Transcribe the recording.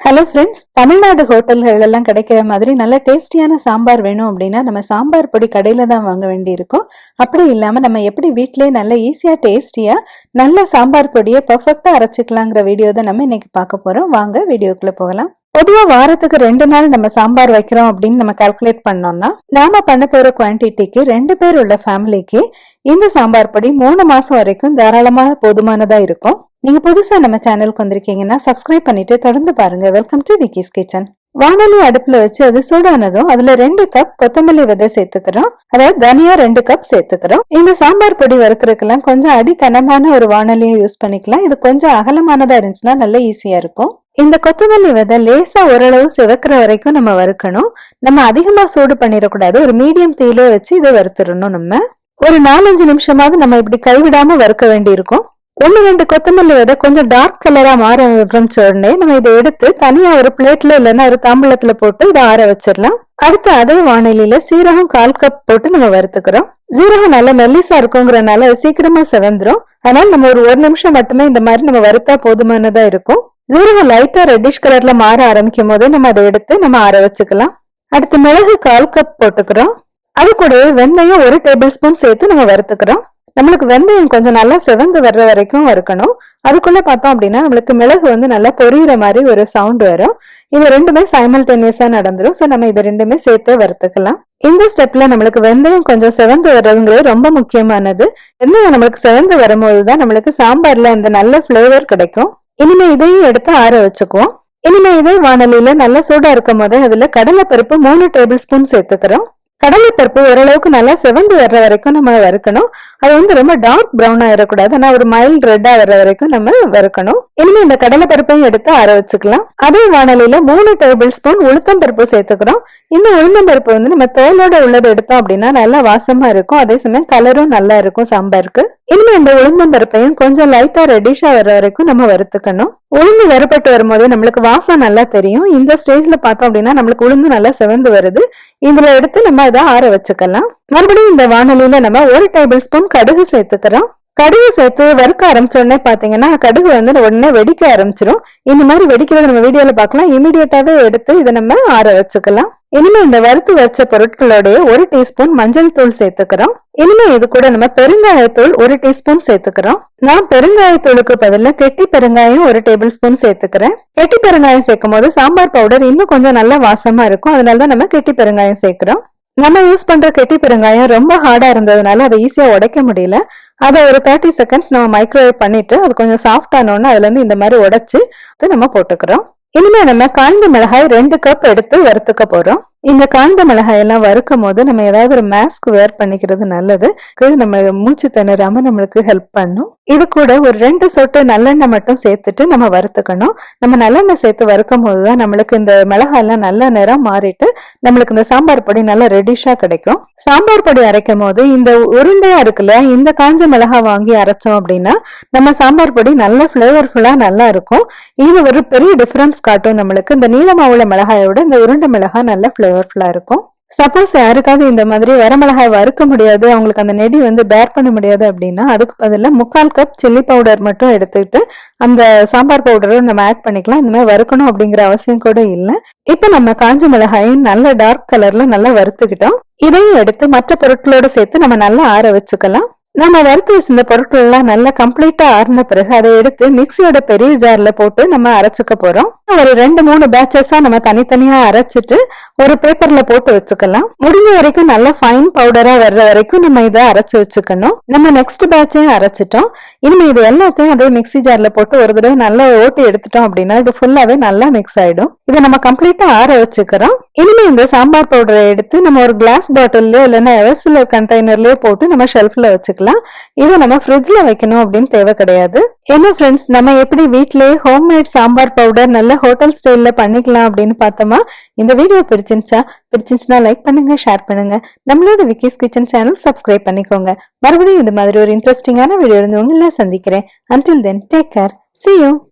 Hello friends, Tamil Nadu ஹோட்டல்கள் எல்லாம் கிடைக்கிற மாதிரி நல்ல டேஸ்டியான சாம்பார் வேணும் அப்படின்னா நம்ம சாம்பார் பொடி கடையில தான் வாங்க வேண்டி இருக்கும். அப்படி இல்லாம நம்ம எப்படி வீட்டிலேயே நல்ல ஈஸியா டேஸ்டியா நல்ல சாம்பார் பொடியை பெர்ஃபெக்டா அரைச்சிக்கலாங்கிற வீடியோ தான் நம்ம இன்னைக்கு பார்க்க போறோம். வாங்க வீடியோக்குள்ள போகலாம். பொதுவா வாரத்துக்கு 2 நாள் நம்ம சாம்பார் வைக்கிறோம் அப்படின்னு நம்ம கால்குலேட் பண்ணோம்னா நாம பண்ண போற குவான்டிட்டிக்கு 2 பேர் உள்ள ஃபேமிலிக்கு இந்த சாம்பார் பொடி 3 மாசம் வரைக்கும் தாராளமாக போதுமானதா இருக்கும். நீங்க புதுசா நம்ம சேனலுக்கு வந்திருக்கீங்கன்னா சப்ஸ்கிரைப் பண்ணிட்டு தொடர்ந்து பாருங்க. Welcome to Vicky's kitchen. வானொலி அடுப்புல வச்சு அது சூடானதும் அதுல 2 கப் கொத்தமல்லி விதை சேர்த்துக்கிறோம். அதாவது தனியா 2 கப் சேர்த்துக்கிறோம். இந்த சாம்பார் பொடி வறுக்கிறதுக்கெல்லாம் கொஞ்சம் அடி கனமான ஒரு வானொலியை யூஸ் பண்ணிக்கலாம். இது கொஞ்சம் அகலமானதா இருந்துச்சுன்னா நல்ல ஈஸியா இருக்கும். இந்த கொத்தமல்லி விதை லேசா ஓரளவு சிவக்கிற வரைக்கும் நம்ம வறுக்கணும். நம்ம அதிகமா சூடு பண்ணிடக்கூடாது. ஒரு மீடியம் தீயில வச்சு இதை வறுத்துடணும். நம்ம ஒரு 4-5 நிமிஷமாவது நம்ம இப்படி கைவிடாம வறுக்க வேண்டி இருக்கும். 1-2 கொத்தமல்லி விதை கொஞ்சம் டார்க் கலரா மாற ஆரம்பிச்ச உடனே நம்ம இதை எடுத்து தனியா ஒரு பிளேட்ல இல்லைன்னா ஒரு தாம்பூலத்துல போட்டு இதை ஆற வச்சிடலாம். அடுத்து அதே வானிலையில சீரகம் 1/4 கப் போட்டு நம்ம வறுத்துக்கிறோம். சீரகம் நல்ல மெல்லிசா இருக்குங்கிறனால அது சீக்கிரமா செவந்துரும். அதனால நம்ம ஒரு நிமிஷம் மட்டுமே இந்த மாதிரி நம்ம வறுத்தா போதுமானதா இருக்கும். சீரகம் லைட்டா ரெட்டிஷ் கலர்ல மாற ஆரம்பிக்கும் போதே நம்ம அதை எடுத்து நம்ம ஆற வச்சுக்கலாம். அடுத்து மிளகு 1/4 கப் போட்டுக்கிறோம். அது கூடவே வெந்தயம் 1 டேபிள் ஸ்பூன் சேர்த்து நம்ம வறுத்துக்கிறோம். நம்மளுக்கு வெந்தயம் கொஞ்சம் நல்லா செவந்து வர்ற வரைக்கும் வறுக்கணும். அதுக்குள்ள பார்த்தோம் அப்படின்னா நம்மளுக்கு மிளகு நல்லா பொரியிற மாதிரி ஒரு சவுண்ட் வரும். இது ரெண்டுமே சைமல்டேனியஸா நடந்துரும். சோ நம்ம இது ரெண்டுமே சேர்த்து வறுத்துக்கலாம். இந்த ஸ்டெப்ல நம்மளுக்கு வெந்தயம் கொஞ்சம் செவந்து வர்றதுங்கிறது ரொம்ப முக்கியமானது. வெந்தயம் நம்மளுக்கு செவந்து வரும்போதுதான் நம்மளுக்கு சாம்பார்ல அந்த நல்ல பிளேவர் கிடைக்கும். இனிமே இதையும் எடுத்து ஆற வச்சுக்குவோம். இனிமே இதே வானொலியில நல்லா சூடா இருக்கும் போதே அதுல கடலைப்பருப்பு 3 டேபிள் ஸ்பூன் சேர்த்துக்கிறோம். கடலைப்பருப்பு ஓரளவுக்கு நல்லா செவந்து வர்ற வரைக்கும் நம்ம வறுக்கணும். அது ரொம்ப டார்க் ப்ரௌன் ஆயிடக்கூடாது. ஆனா ஒரு மைல்ட் ரெட்டா வர்ற வரைக்கும் நம்ம வறுக்கணும். இனிமே இந்த கடலைப்பருப்பையும் எடுத்து ஆற வச்சுக்கலாம். அதே வானொலியில 3 டேபிள் ஸ்பூன் உளுத்தம் பருப்பு சேர்த்துக்கிறோம். இந்த உளுந்தம் பருப்பு நம்ம தோலோட உள்ளதை எடுத்தோம் அப்படின்னா நல்லா வாசமா இருக்கும். அதே சமயம் கலரும் நல்லா இருக்கும் சாம்பாருக்கு. இனிமே இந்த உளுந்தம் பருப்பையும் கொஞ்சம் லைட்டா ரெட்டிஷா வர்ற வரைக்கும் நம்ம வறுத்துக்கணும். உளுந்து வறுபட்டு வரும்போது நம்மளுக்கு வாசம் நல்லா தெரியும். இந்த ஸ்டேஜ்ல பார்த்தோம் அப்படின்னா நம்மளுக்கு உளுந்து நல்லா செவந்து வருது. இதுல எடுத்து நம்ம இதை ஆற வச்சுக்கலாம். மறுபடியும் இந்த வானொலியில நம்ம 1 டேபிள் ஸ்பூன் கடுகு சேர்த்துக்கிறோம். கடுகு சேர்த்து வறுக்க ஆரம்பிச்ச உடனே பாத்தீங்கன்னா கடுகு உடனே வெடிக்க ஆரம்பிச்சிடும். இந்த மாதிரி வெடிக்கிறத நம்ம வீடியோல பார்க்கலாம். இமீடியட்டாவே எடுத்து இதை நம்ம ஆற வச்சுக்கலாம். இனிமே இந்த வறுத்து வச்ச பொருட்களோடய 1 டீஸ்பூன் மஞ்சள் தூள் சேர்த்துக்கிறோம். இனிமே இது கூட நம்ம பெருங்காயத்தூள் 1 டீஸ்பூன் சேர்த்துக்கிறோம். நான் பெருங்காயத்தூளுக்கு பதிலா கெட்டி பெருங்காயம் 1 டேபிள் ஸ்பூன் சேர்த்துக்கிறேன். கெட்டி பெருங்காயம் சேர்க்கும் போது சாம்பார் பவுடர் இன்னும் கொஞ்சம் நல்லா வாசமா இருக்கும். அதனாலதான் நம்ம கெட்டி பெருங்காயம் சேர்க்கிறோம். நம்ம யூஸ் பண்ற கெட்டி பெருங்காயம் ரொம்ப ஹார்டா இருந்ததுனால அதை ஈஸியா உடைக்க முடியல. அதை ஒரு 30 செகண்ட்ஸ் நம்ம மைக்ரோவேவ் பண்ணிட்டு அது கொஞ்சம் சாஃப்ட் ஆனோன்னு அதுல இருந்து இந்த மாதிரி உடைச்சு நம்ம போட்டுக்கிறோம். இனிமே நம்ம காய்ந்த மிளகாய் 2 கப் எடுத்து வறுத்துக்க போறோம். இந்த காய்ந்த மிளகாய் எல்லாம் வறுக்கும் போது நம்ம ஏதாவது ஒரு மாஸ்க் வேர் பண்ணிக்கிறது நல்லது. நம்ம மூச்சு திணறாம நம்மளுக்கு ஹெல்ப் பண்ணும். இது கூட ஒரு 2 சொட்டு நல்லெண்ணெய் மட்டும் சேர்த்துட்டு நம்ம வறுத்துக்கணும். நம்ம நல்லெண்ணெய் சேர்த்து வறுக்கும் போதுதான் நம்மளுக்கு இந்த மிளகாய் எல்லாம் நல்ல நிறம் மாறிட்டு நம்மளுக்கு இந்த சாம்பார் பொடி நல்லா ரெட்டிஷா கிடைக்கும். சாம்பார் பொடி அரைக்கும் போது இந்த உருண்டையா இருக்குல்ல, இந்த காஞ்ச மிளகாய் வாங்கி அரைச்சோம் அப்படின்னா நம்ம சாம்பார் பொடி நல்ல பிளேவர்ஃபுல்லா நல்லா இருக்கும். இது ஒரு பெரிய டிஃபரன்ஸ் காட்டும். நம்மளுக்கு இந்த நீளமாவுள்ள மிளகாயோட இந்த உருண்டை மிளகாய் நல்ல பிளேவர்ஃபுல்லா இருக்கும். சப்போஸ் யாருக்காவது இந்த மாதிரி வரமிளகாய் வறுக்க முடியாது, அவங்களுக்கு அந்த நெடி பேர் பண்ண முடியாது அப்படின்னா அதுக்கு பதிலா 3/4 கப் சில்லி பவுடர் மட்டும் எடுத்துக்கிட்டு அந்த சாம்பார் பவுடரும் நம்ம ஆட் பண்ணிக்கலாம். இந்த மாதிரி வறுக்கணும் அப்படிங்கிற அவசியம் கூட இல்லை. இப்ப நம்ம காஞ்ச மிளகாயும் நல்ல டார்க் கலர்ல நல்லா வறுத்துக்கிட்டோம். இதையும் எடுத்து மற்ற பொருட்களோட சேர்த்து நம்ம நல்லா ஆற வச்சுக்கலாம். நம்ம வறுத்து வச்சிருந்த பொருட்கள் எல்லாம் நல்லா கம்ப்ளீட்டா ஆறின பிறகு அதை எடுத்து மிக்சியோட பெரிய ஜார்ல போட்டு நம்ம அரைச்சுக்க போறோம். ஒரு 2-3 பேட்சஸா நம்ம தனித்தனியா அரைச்சிட்டு ஒரு பேப்பர்ல போட்டு வச்சுக்கலாம். முடிஞ்ச வரைக்கும் நல்லா ஃபைன் பவுடரா வர்ற வரைக்கும் நம்ம இதை அரைச்சு வச்சுக்கணும். நம்ம நெக்ஸ்ட் பேட்சையும் அரைச்சிட்டோம். இனிமே இது எல்லாத்தையும் அதே மிக்சி ஜார்ல போட்டு ஒரு தடவை நல்லா ஓட்டி எடுத்துட்டோம் அப்படின்னா இது ஃபுல்லாவே நல்லா மிக்ஸ் ஆயிடும். இதை நம்ம கம்ப்ளீட்டா ஆற வச்சுக்கிறோம். இனிமே இந்த சாம்பார் பவுடரை எடுத்து நம்ம ஒரு கிளாஸ் பாட்டில்லயோ இல்லைன்னா எவர்சிலர் கண்டெய்னர்லயோ போட்டு நம்ம ஷெல்ஃப்ல வச்சுக்கலாம். இதை நம்ம ஃப்ரிட்ஜ்ல வைக்கணும் அப்படின்னு தேவை கிடையாது. என்ன ஃப்ரெண்ட்ஸ், நம்ம எப்படி வீட்லயே ஹோம்மேட் சாம்பார் பவுடர் நல்ல ஹோட்டல் ஸ்டைல்ல பண்ணிக்கலாம் அப்படின்னு பார்த்தோமா? இந்த வீடியோ பிடிச்சிருந்துச்சுன்னா லைக் பண்ணுங்க, ஷேர் பண்ணுங்க. நம்மளோட விக்கிஸ் கிச்சன் சேனல் சப்ஸ்கிரைப் பண்ணிக்கோங்க. மறுபடியும் இது மாதிரி ஒரு இன்ட்ரெஸ்டிங்கான வீடியோ இருந்து உங்களை சந்திக்கிறேன். Until then, take care. See you.